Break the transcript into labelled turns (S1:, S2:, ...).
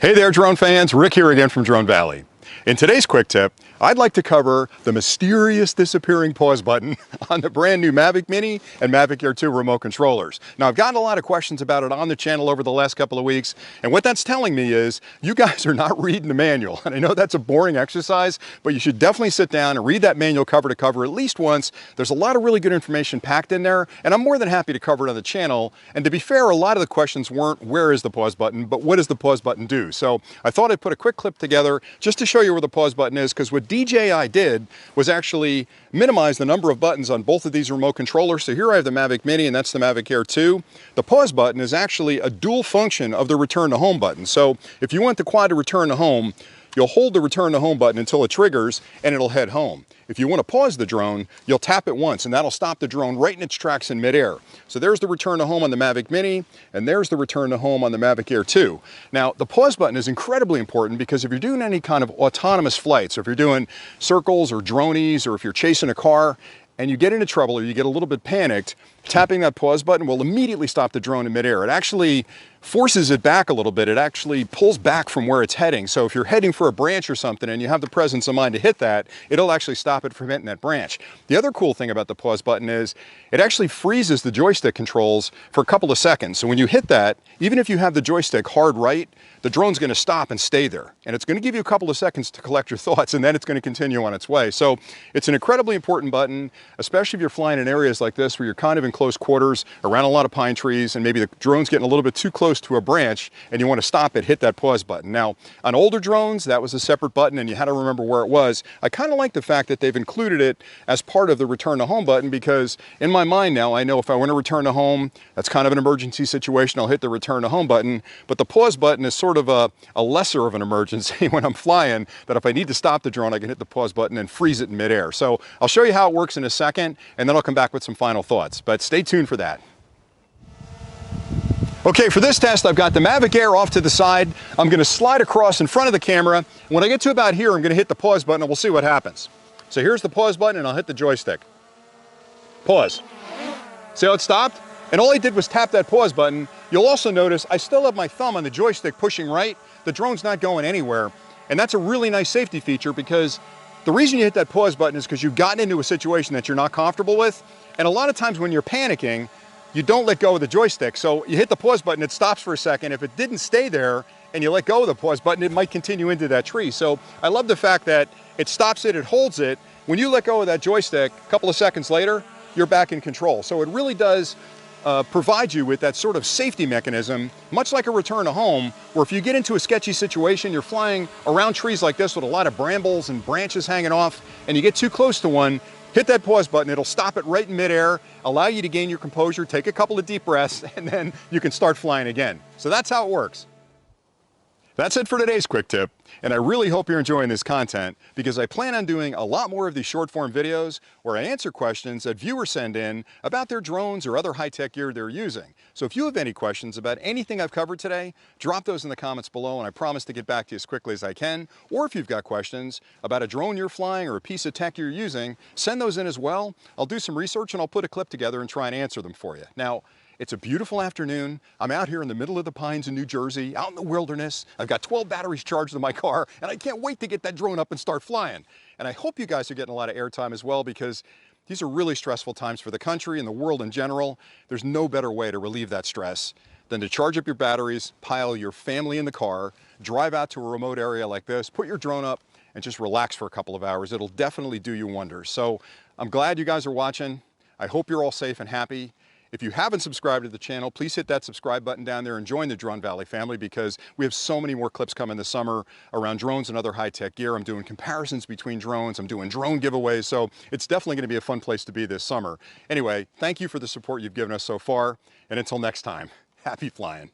S1: Hey there, drone fans. Rick here again from Drone Valley. In today's quick tip, I'd like to cover the mysterious disappearing pause button on the brand new Mavic Mini and Mavic Air 2 remote controllers. Now, I've gotten a lot of questions about it on the channel over the last couple of weeks, and what that's telling me is you guys are not reading the manual. And I know that's a boring exercise, but you should definitely sit down and read that manual cover to cover at least once. There's a lot of really good information packed in there, and I'm more than happy to cover it on the channel. And to be fair, a lot of the questions weren't where is the pause button, but what does the pause button do? So I thought I'd put a quick clip together just to show you where the pause button is, because what DJI did was actually minimize the number of buttons on both of these remote controllers. So here I have the Mavic Mini and that's the Mavic Air 2. The pause button is actually a dual function of the return to home button. So if you want the quad to return to home, you'll hold the return to home button until it triggers and it'll head home. If you want to pause the drone, you'll tap it once and that'll stop the drone right in its tracks in midair. So there's the return to home on the Mavic Mini and there's the return to home on the Mavic Air 2. Now, the pause button is incredibly important because if you're doing any kind of autonomous flight, so if you're doing circles or dronies or if you're chasing a car and you get into trouble or you get a little bit panicked, tapping that pause button will immediately stop the drone in midair. It actually forces it back a little bit. It actually pulls back from where it's heading. So if you're heading for a branch or something and you have the presence of mind to hit that, it'll actually stop it from hitting that branch. The other cool thing about the pause button is it actually freezes the joystick controls for a couple of seconds. So when you hit that, even if you have the joystick hard right, the drone's going to stop and stay there. And it's going to give you a couple of seconds to collect your thoughts, and then it's going to continue on its way. So it's an incredibly important button, especially if you're flying in areas like this where you're kind of in close quarters around a lot of pine trees and maybe the drone's getting a little bit too close to a branch and you want to stop it, hit that pause button. Now, on older drones, that was a separate button and you had to remember where it was. I kind of like the fact that they've included it as part of the return to home button because in my mind now, I know if I want to return to home, that's kind of an emergency situation, I'll hit the return to home button. But the pause button is sort of a lesser of an emergency when I'm flying, that if I need to stop the drone, I can hit the pause button and freeze it in midair. So I'll show you how it works in a second and then I'll come back with some final thoughts, but stay tuned for that. Okay, for this test, I've got the Mavic Air off to the side. I'm going to slide across in front of the camera. When I get to about here, I'm going to hit the pause button and we'll see what happens. So here's the pause button and I'll hit the joystick. Pause. See how it stopped? And all I did was tap that pause button. You'll also notice I still have my thumb on the joystick pushing right. The drone's not going anywhere. And that's a really nice safety feature because the reason you hit that pause button is because you've gotten into a situation that you're not comfortable with. And a lot of times when you're panicking, you don't let go of the joystick. So you hit the pause button, it stops for a second. If it didn't stay there and you let go of the pause button, it might continue into that tree. So I love the fact that it stops it, it holds it. When you let go of that joystick, a couple of seconds later, you're back in control. So it really does provide you with that sort of safety mechanism, much like a return to home, where if you get into a sketchy situation, you're flying around trees like this with a lot of brambles and branches hanging off, and you get too close to one, hit that pause button, it'll stop it right in midair, allow you to gain your composure, take a couple of deep breaths, and then you can start flying again. So that's how it works. That's it for today's quick tip, and I really hope you're enjoying this content because I plan on doing a lot more of these short form videos where I answer questions that viewers send in about their drones or other high-tech gear they're using. So if you have any questions about anything I've covered today, drop those in the comments below and I promise to get back to you as quickly as I can. Or if you've got questions about a drone you're flying or a piece of tech you're using, send those in as well. I'll do some research and I'll put a clip together and try and answer them for you. Now, it's a beautiful afternoon. I'm out here in the middle of the pines in New Jersey, out in the wilderness. I've got 12 batteries charged in my car, and I can't wait to get that drone up and start flying. And I hope you guys are getting a lot of airtime as well, because these are really stressful times for the country and the world in general. There's no better way to relieve that stress than to charge up your batteries, pile your family in the car, drive out to a remote area like this, put your drone up, and just relax for a couple of hours. It'll definitely do you wonders. So I'm glad you guys are watching. I hope you're all safe and happy. If you haven't subscribed to the channel, please hit that subscribe button down there and join the Drone Valley family because we have so many more clips coming this summer around drones and other high-tech gear. I'm doing comparisons between drones. I'm doing drone giveaways. So it's definitely going to be a fun place to be this summer. Anyway, thank you for the support you've given us so far. And until next time, happy flying.